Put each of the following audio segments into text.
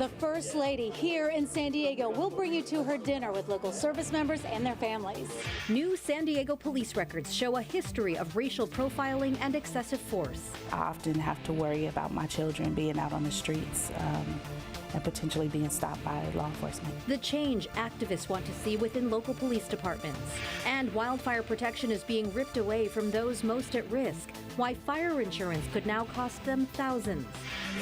The First Lady here in San Diego will bring you to her dinner with local service members and their families. New San Diego police records show a history of racial profiling and excessive force. I often have to worry about my children being out on the streets and potentially being stopped by law enforcement. The change activists want to see within local police departments. And wildfire protection is being ripped away from those most at risk. Why fire insurance could now cost them thousands.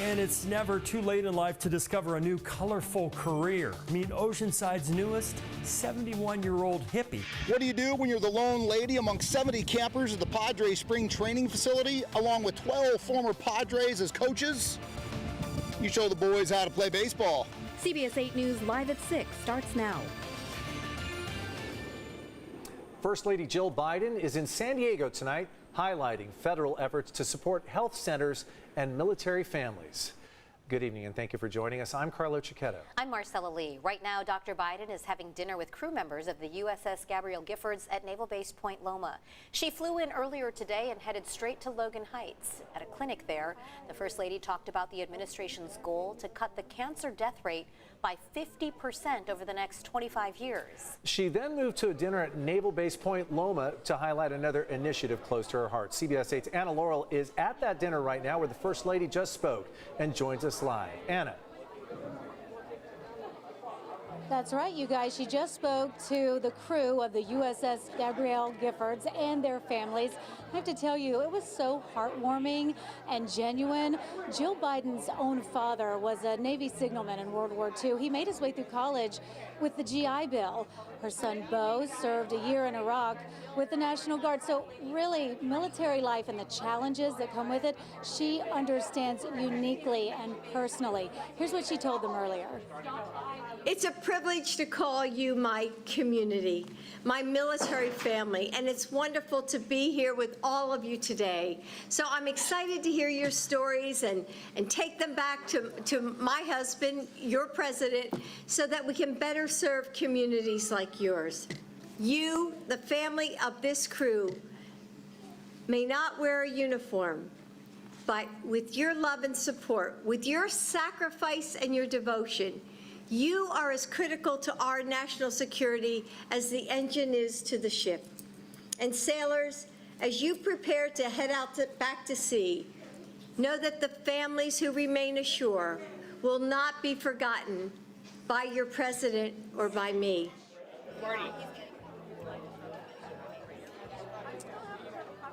And it's never too late in life to discover a new colorful career. Meet Oceanside's newest 71-year-old hippie. What do you do when you're the lone lady among 70 campers at the Padres spring training facility, along with 12 former Padres as coaches? You show the boys how to play baseball. CBS 8 News Live at 6 starts now. First Lady Jill Biden is in San Diego tonight, highlighting federal efforts to support health centers and military families. Good evening and thank you for joining us. I'm Carlo Cicchetto. I'm Marcella Lee. Right now, Dr. Biden is having dinner with crew members of the USS Gabrielle Giffords at Naval Base Point Loma. She flew in earlier today and headed straight to Logan Heights. At a clinic there, the First Lady talked about the administration's goal to cut the cancer death rate by 50% over the next 25 years. She then moved to a dinner at Naval Base Point Loma to highlight another initiative close to her heart. CBS 8's Anna Laurel is at that dinner right now where the First Lady just spoke and joins us live. Anna. That's right, you guys. She just spoke to the crew of the USS Gabrielle Giffords and their families. I have to tell you, it was so heartwarming and genuine. Jill Biden's own father was a Navy signalman in World War II. He made his way through college with the GI Bill. Her son, Bo, served a year in Iraq with the National Guard. So really, military life and the challenges that come with it, she understands uniquely and personally. Here's what she told them earlier. It's a privilege to call you my community, my military family, and it's wonderful to be here with all of you today. So I'm excited to hear your stories and take them back to my husband, your president, so that we can better serve communities like yours. You, the family of this crew, may not wear a uniform, but with your love and support, with your sacrifice and your devotion, you are as critical to our national security as the engine is to the ship. And sailors, as you prepare to head out back to sea, know that the families who remain ashore will not be forgotten by your president or by me.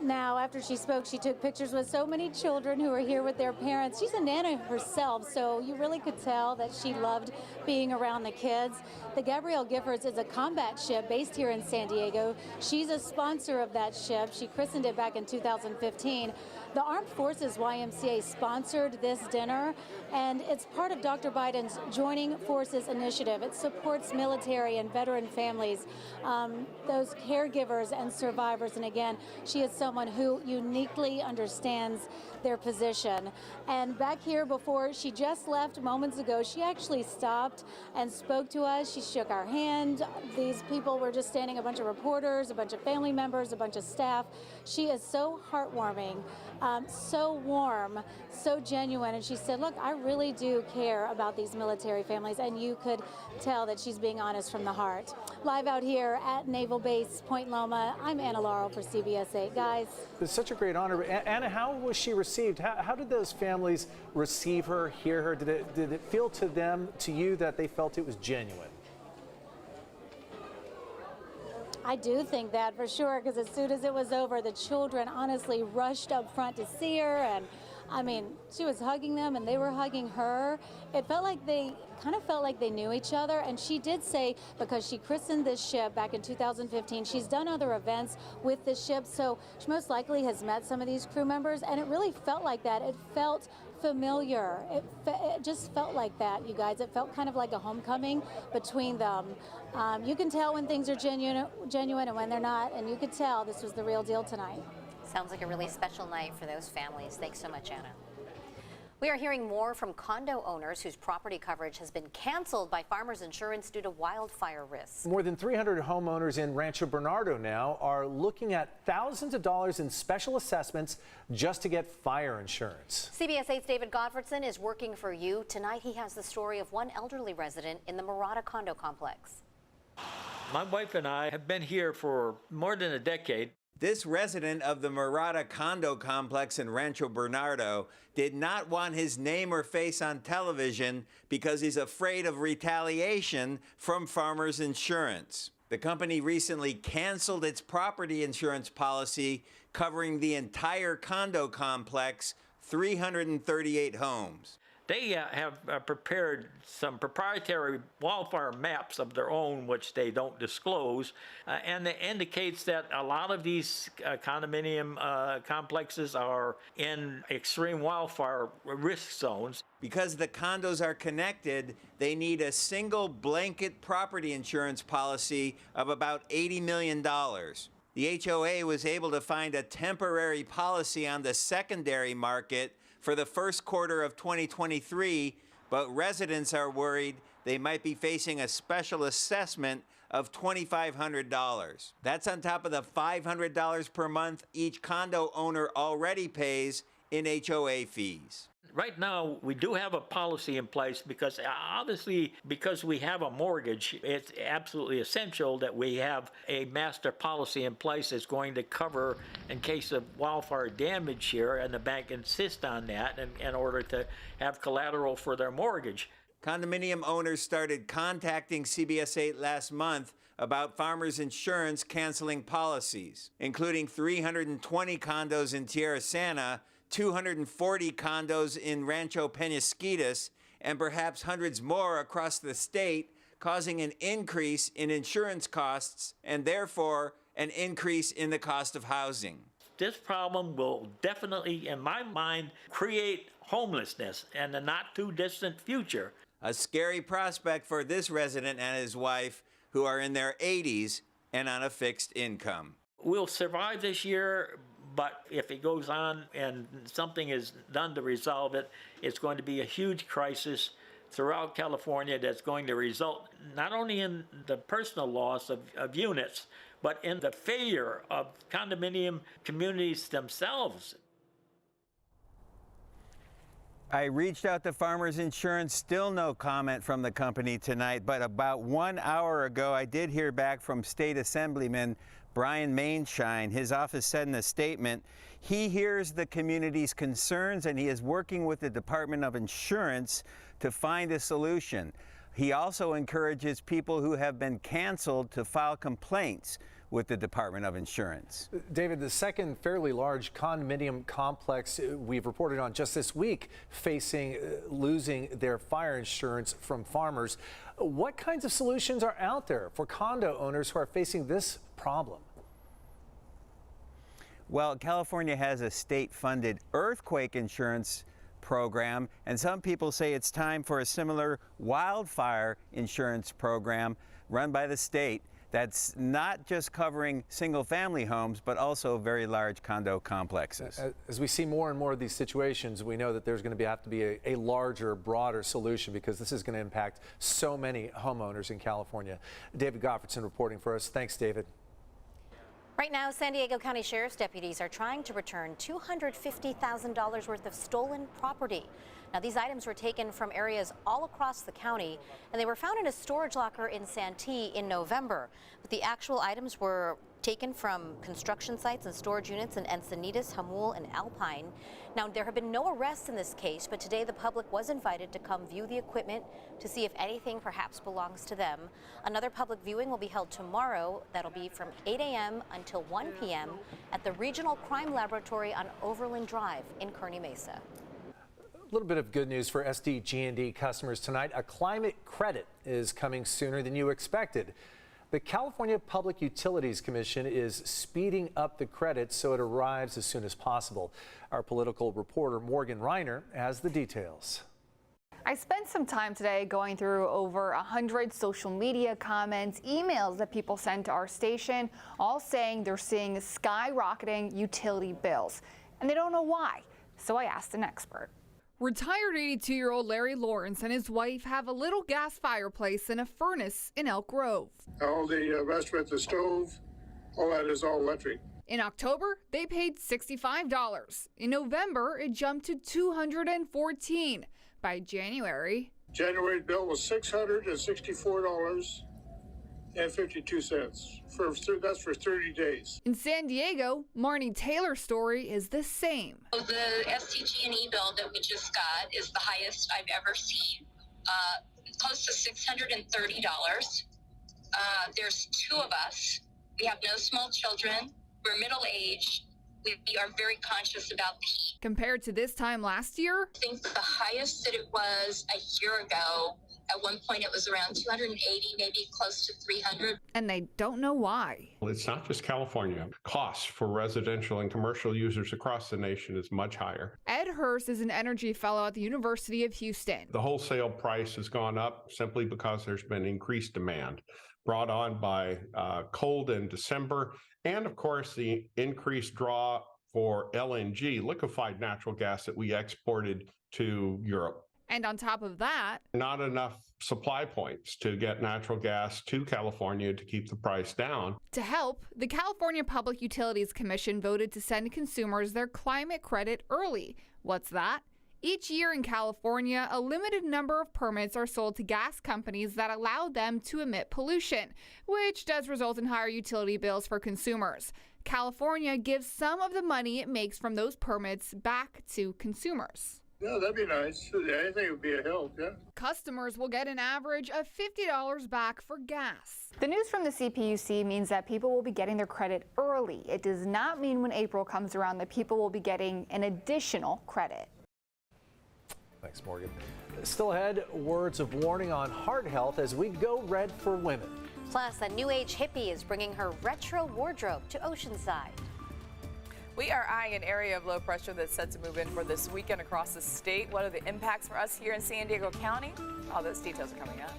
Now, after she spoke, she took pictures with so many children who were here with their parents. She's a nana herself, so you really could tell that she loved being around the kids. The Gabrielle Giffords is a combat ship based here in San Diego. She's a sponsor of that ship. She christened it back in 2015. The Armed Forces YMCA sponsored this dinner, and it's part of Dr. Biden's Joining Forces initiative. It supports military and veteran families, those caregivers and survivors. And again, she is someone who uniquely understands their position. And back here before she just left moments ago, she actually stopped and spoke to us. She shook our hand. These people were just standing, a bunch of reporters, a bunch of family members, a bunch of staff. She is so heartwarming, so warm, so genuine. And she said, look, I really do care about these military families. And you could tell that she's being honest from the heart. Live out here at Naval Base Point Loma, I'm Anna Laurel for CBS 8. Guys. It's such a great honor. Anna, how was she received? How did those families receive her, hear her? Did it feel to them, to you, that they felt it was genuine? I do think that for sure, because as soon as it was over, the children honestly rushed up front to see her, and I mean, she was hugging them and they were hugging her. It felt like they knew each other. And she did say, because she christened this ship back in 2015, she's done other events with this ship, so she most likely has met some of these crew members, and it really felt like that. It felt familiar. It just felt like that, you guys. It felt kind of like a homecoming between them. You can tell when things are genuine and when they're not, and you could tell this was the real deal tonight. Sounds like a really special night for those families. Thanks so much, Anna. We are hearing more from condo owners whose property coverage has been canceled by Farmers Insurance due to wildfire risks. More than 300 homeowners in Rancho Bernardo now are looking at thousands of dollars in special assessments just to get fire insurance. CBS 8's David Gottfredson is working for you. Tonight he has the story of one elderly resident in the Murata condo complex. My wife and I have been here for more than a decade. This resident of the Murata condo complex in Rancho Bernardo did not want his name or face on television because he's afraid of retaliation from Farmers Insurance. The company recently canceled its property insurance policy covering the entire condo complex, 338 homes. They have prepared some proprietary wildfire maps of their own, which they don't disclose, and it indicates that a lot of these condominium complexes are in extreme wildfire risk zones. Because the condos are connected, they need a single blanket property insurance policy of about $80 million. The HOA was able to find a temporary policy on the secondary market for the first quarter of 2023, but residents are worried they might be facing a special assessment of $2,500. That's on top of the $500 per month each condo owner already pays in HOA fees. Right now, we do have a policy in place because obviously, because we have a mortgage, it's absolutely essential that we have a master policy in place that's going to cover in case of wildfire damage here, and the bank insists on that in order to have collateral for their mortgage. Condominium owners started contacting CBS 8 last month about Farmers Insurance canceling policies, including 320 condos in Tierra Santa, 240 condos in Rancho Penasquitos, and perhaps hundreds more across the state, causing an increase in insurance costs and therefore an increase in the cost of housing. This problem will definitely, in my mind, create homelessness in the not too distant future. A scary prospect for this resident and his wife, who are in their 80s and on a fixed income. We'll survive this year, but if it goes on and something is done to resolve it, it's going to be a huge crisis throughout California that's going to result not only in the personal loss of units, but in the failure of condominium communities themselves. I reached out to Farmers Insurance, still no comment from the company tonight, but about 1 hour ago I did hear back from State Assemblyman Brian Mainshine. His office said in a statement, he hears the community's concerns and he is working with the Department of Insurance to find a solution. He also encourages people who have been canceled to file complaints with the Department of Insurance. David, the second fairly large condominium complex we've reported on just this week facing losing their fire insurance from Farmers. What kinds of solutions are out there for condo owners who are facing this problem? Well, California has a state-funded earthquake insurance program, and some people say it's time for a similar wildfire insurance program run by the state that's not just covering single-family homes, but also very large condo complexes. As we see more and more of these situations, we know that there's going to have to be a larger, broader solution because this is going to impact so many homeowners in California. David Gottfredson reporting for us. Thanks, David. Right now, San Diego County Sheriff's deputies are trying to return $250,000 worth of stolen property. Now, these items were taken from areas all across the county, and they were found in a storage locker in Santee in November. But the actual items were taken from construction sites and storage units in Encinitas, Jamul, and Alpine. Now, there have been no arrests in this case, but today the public was invited to come view the equipment to see if anything perhaps belongs to them. Another public viewing will be held tomorrow. That'll be from 8 a.m. until 1 p.m. at the Regional Crime Laboratory on Overland Drive in Kearny Mesa. A little bit of good news for SDG&D customers tonight. A climate credit is coming sooner than you expected. The California Public Utilities Commission is speeding up the credit so it arrives as soon as possible. Our political reporter Morgan Reiner has the details. I spent some time today going through over 100 social media comments, emails that people sent to our station, all saying they're seeing skyrocketing utility bills, and they don't know why. So I asked an expert. Retired 82-year-old Larry Lawrence and his wife have a little gas fireplace and a furnace in Elk Grove. All the restaurant, the stove, all that is all electric. In October, they paid $65. In November, it jumped to $214. By January bill was $664.52. That's for 30 days. In San Diego, Marnie Taylor's story is the same. The SDG&E bill that we just got is the highest I've ever seen, close to $630. There's 2 of us. We have no small children. We're middle-aged. We are very conscious about the heat. Compared to this time last year, I think the highest that it was a year ago, at one point it was around 280, maybe close to 300. And they don't know why. Well, it's not just California. Costs for residential and commercial users across the nation is much higher. Ed Hurst is an energy fellow at the University of Houston. The wholesale price has gone up simply because there's been increased demand brought on by cold in December, and of course the increased draw for LNG, liquefied natural gas, that we exported to Europe. And on top of that, not enough supply points to get natural gas to California to keep the price down. To help, the California Public Utilities Commission voted to send consumers their climate credit early. What's that? Each year in California, a limited number of permits are sold to gas companies that allow them to emit pollution, which does result in higher utility bills for consumers. California gives some of the money it makes from those permits back to consumers. Yeah, that'd be nice. Anything would be a help, yeah. Customers will get an average of $50 back for gas. The news from the CPUC means that people will be getting their credit early. It does not mean when April comes around that people will be getting an additional credit. Thanks, Morgan. Still ahead, words of warning on heart health as we go red for women. Plus, a new age hippie is bringing her retro wardrobe to Oceanside. We are eyeing an area of low pressure that's set to move in for this weekend across the state. What are the impacts for us here in San Diego County? All those details are coming up.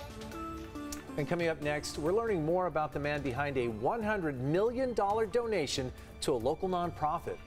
And coming up next, we're learning more about the man behind a $100 million donation to a local nonprofit.